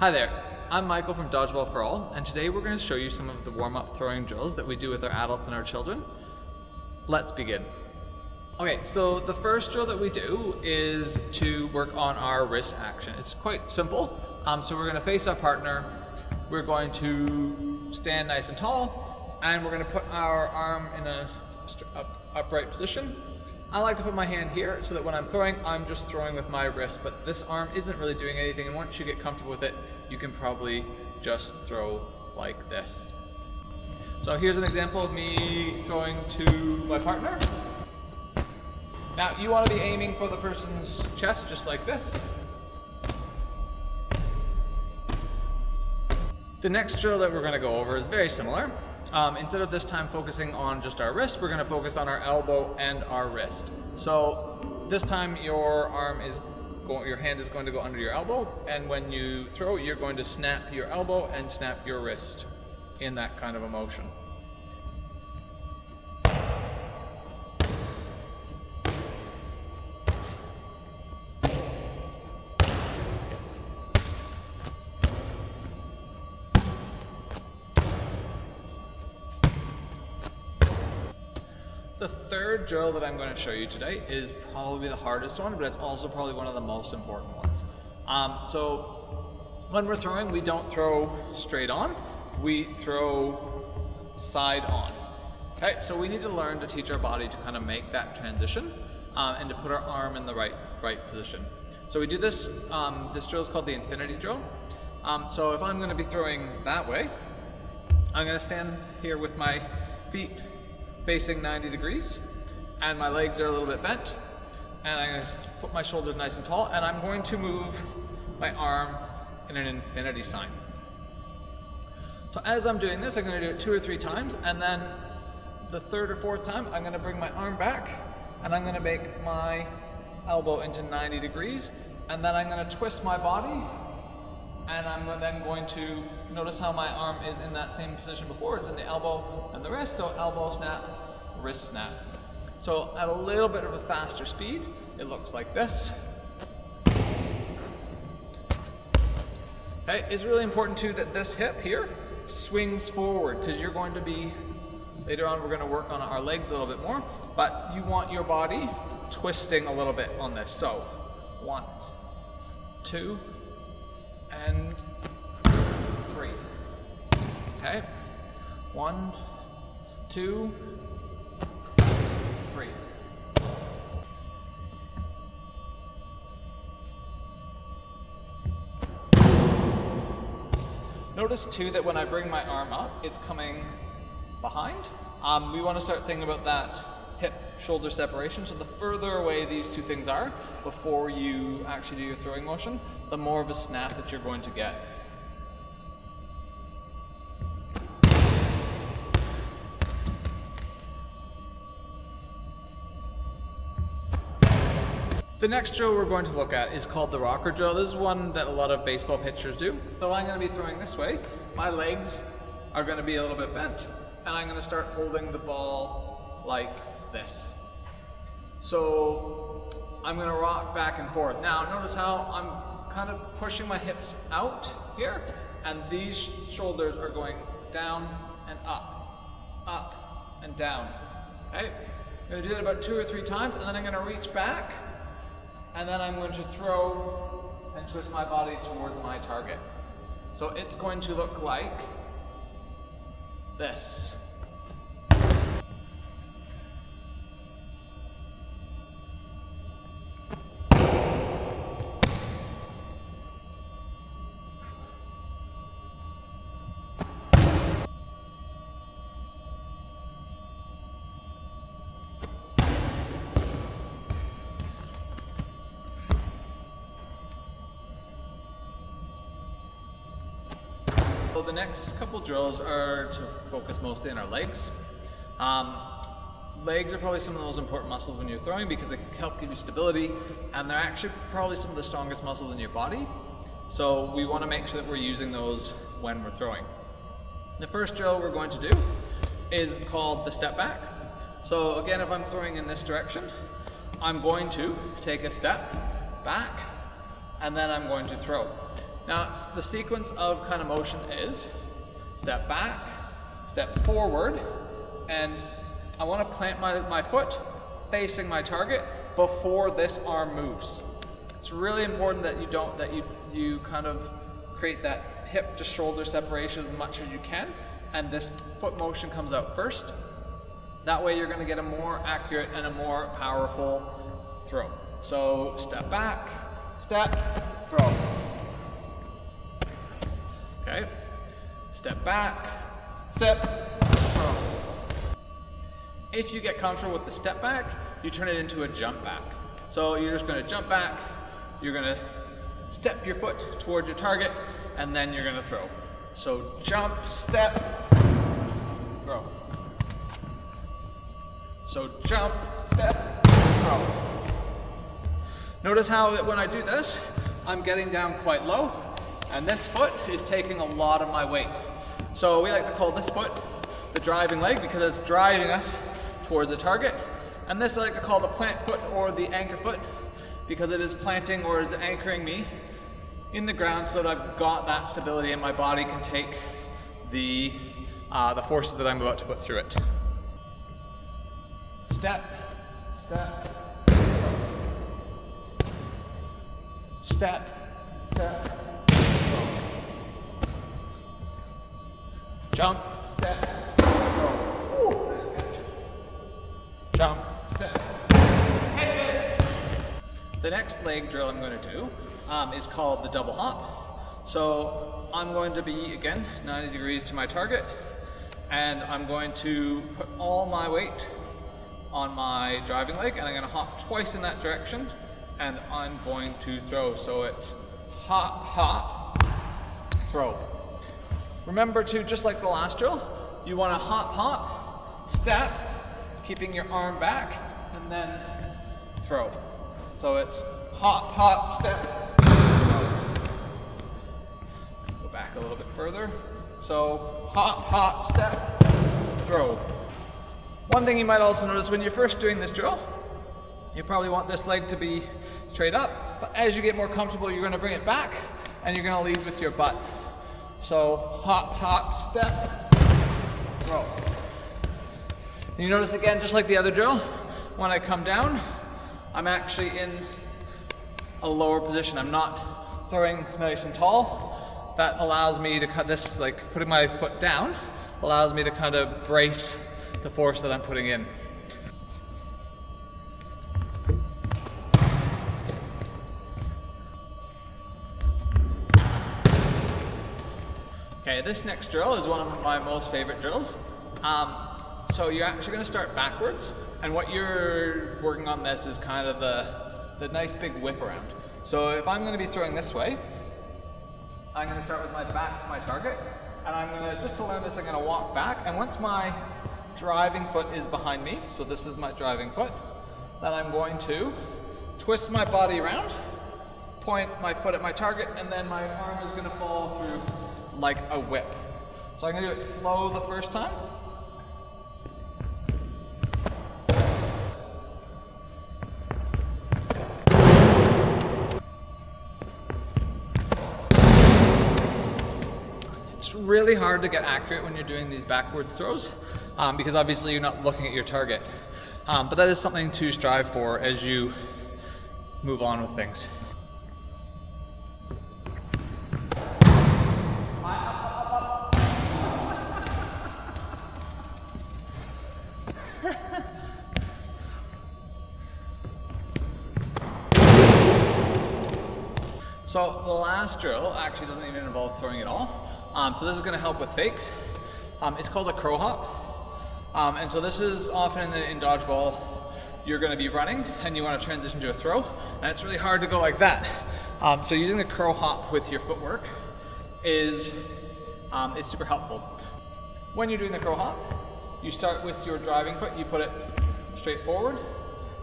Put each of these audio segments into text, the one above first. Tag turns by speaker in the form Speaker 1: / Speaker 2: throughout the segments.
Speaker 1: Hi there, I'm Michael from Dodgeball for All, and today we're going to show you some of the warm-up throwing drills that we do with our adults and our children. Let's begin. Okay, so the first drill that we do is to work on our wrist action. It's quite simple. So we're going to face our partner, we're going to stand nice and tall, and we're going to put our arm in a upright position. I like to put my hand here so that when I'm throwing, I'm just throwing with my wrist, but this arm isn't really doing anything, and once you get comfortable with it, you can probably just throw like this. So here's an example of me throwing to my partner. Now you want to be aiming for the person's chest just like this. The next drill that we're going to go over is very similar. Instead of this time focusing on just our wrist, we're going to focus on our elbow and our wrist. So this time your hand is going to go under your elbow, and when you throw, you're going to snap your elbow and snap your wrist in that kind of a motion. The third drill that I'm going to show you today is probably the hardest one, but it's also probably one of the most important ones. So when we're throwing, we don't throw straight on, we throw side on. Okay, so we need to learn to teach our body to kind of make that transition and to put our arm in the right position. So we do this, this drill is called the infinity drill. So if I'm going to be throwing that way, I'm going to stand here with my feet facing 90 degrees, and my legs are a little bit bent, and I'm going to put my shoulders nice and tall, and I'm going to move my arm in an infinity sign. So as I'm doing this, I'm going to do it 2 or 3 times, and then the third or fourth time, I'm going to bring my arm back, and I'm going to make my elbow into 90 degrees, and then I'm going to twist my body, and I'm then going to notice how my arm is in that same position before. It's in the elbow and the wrist, so elbow snap, wrist snap. So at a little bit of a faster speed, it looks like this. Okay, it's really important too that this hip here swings forward, because you're going to be, later on we're going to work on our legs a little bit more, but you want your body twisting a little bit on this. So 1, 2, and 3. Okay. 1, 2, 3. Notice too that when I bring my arm up, it's coming behind. We want to start thinking about that hip-shoulder separation. So the further away these two things are before you actually do your throwing motion, the more of a snap that you're going to get. The next drill we're going to look at is called the rocker drill. This is one that a lot of baseball pitchers do. So I'm going to be throwing this way. My legs are going to be a little bit bent, and I'm going to start holding the ball like this. So I'm going to rock back and forth. Now notice how I'm kind of pushing my hips out here, and these shoulders are going down and up and down. Okay, I'm going to do that about 2 or 3 times, and then I'm going to reach back, and then I'm going to throw and twist my body towards my target. So it's going to look like this. So the next couple drills are to focus mostly on our legs. Legs are probably some of the most important muscles when you're throwing, because they help give you stability, and they're actually probably some of the strongest muscles in your body. So we want to make sure that we're using those when we're throwing. The first drill we're going to do is called the step back. So again, if I'm throwing in this direction, I'm going to take a step back, and then I'm going to throw. Now the sequence of kind of motion is step back, step forward, and I want to plant my foot facing my target before this arm moves. It's really important that you kind of create that hip to shoulder separation as much as you can, and this foot motion comes out first. That way you're going to get a more accurate and a more powerful throw. So step back, step, throw. Okay. Step back, step, throw. If you get comfortable with the step back, you turn it into a jump back. So you're just going to jump back, you're going to step your foot towards your target, and then you're going to throw. So jump, step, throw. So jump, step, throw. Notice how that when I do this, I'm getting down quite low, and this foot is taking a lot of my weight. So we like to call this foot the driving leg because it's driving us towards the target. And this I like to call the plant foot or the anchor foot because it is planting or is anchoring me in the ground so that I've got that stability and my body can take the forces that I'm about to put through it. Step, step, step, step, jump, step, throw. Jump, step, catch it. The next leg drill I'm going to do is called the double hop. So I'm going to be, again, 90 degrees to my target, and I'm going to put all my weight on my driving leg, and I'm going to hop twice in that direction, and I'm going to throw. So it's hop, hop, throw. Remember to, just like the last drill, you want to hop, hop, step, keeping your arm back, and then throw. So it's hop, hop, step, throw. Go back a little bit further. So hop, hop, step, throw. One thing you might also notice when you're first doing this drill, you probably want this leg to be straight up, but as you get more comfortable, you're going to bring it back, and you're going to lead with your butt. So hop, hop, step, throw. And you notice again, just like the other drill, when I come down, I'm actually in a lower position. I'm not throwing nice and tall. That allows me to cut this, like putting my foot down, allows me to kind of brace the force that I'm putting in. Okay, this next drill is one of my most favorite drills. So you're actually going to start backwards, and what you're working on this is kind of the nice big whip around. So if I'm going to be throwing this way, I'm going to start with my back to my target, and I'm going to, just to learn this, I'm going to walk back, and once my driving foot is behind me, so this is my driving foot, then I'm going to twist my body around, point my foot at my target, and then my arm is going to follow through like a whip. So I'm going to do it slow the first time. It's really hard to get accurate when you're doing these backwards throws because obviously you're not looking at your target. But that is something to strive for as you move on with things. So the last drill actually doesn't even involve throwing at all. So this is going to help with fakes. It's called a crow hop. And so this is often in dodgeball, you're going to be running and you want to transition to a throw. And it's really hard to go like that. So using the crow hop with your footwork is super helpful. When you're doing the crow hop, you start with your driving foot, you put it straight forward.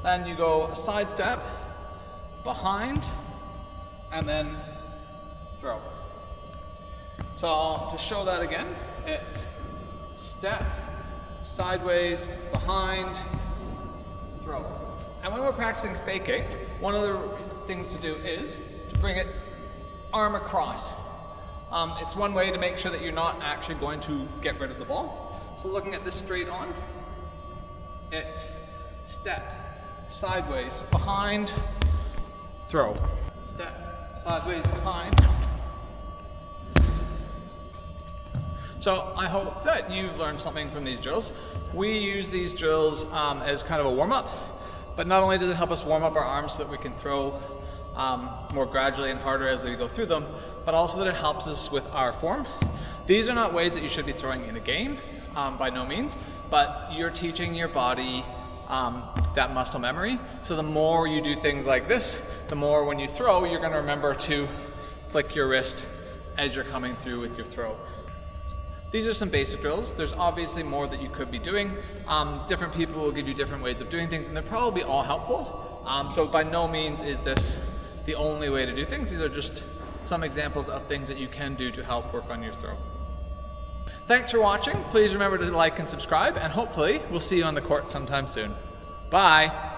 Speaker 1: Then you go a side step, behind, and then throw. So to show that again, it's step, sideways, behind, throw. And when we're practicing faking, one of the things to do is to bring it arm across. It's one way to make sure that you're not actually going to get rid of the ball. So looking at this straight on, it's step, sideways, behind, throw. Step, sideways, behind. So I hope that you've learned something from these drills. We use these drills as kind of a warm-up, but not only does it help us warm up our arms so that we can throw more gradually and harder as we go through them, but also that it helps us with our form. These are not ways that you should be throwing in a game, by no means, but you're teaching your body that muscle memory. So the more you do things like this, the more when you throw, you're going to remember to flick your wrist as you're coming through with your throw. These are some basic drills. There's obviously more that you could be doing. Different people will give you different ways of doing things, and they're probably all helpful. So by no means is this the only way to do things. These are just some examples of things that you can do to help work on your throw. Thanks for watching. Please remember to like and subscribe, and hopefully we'll see you on the court sometime soon. Bye.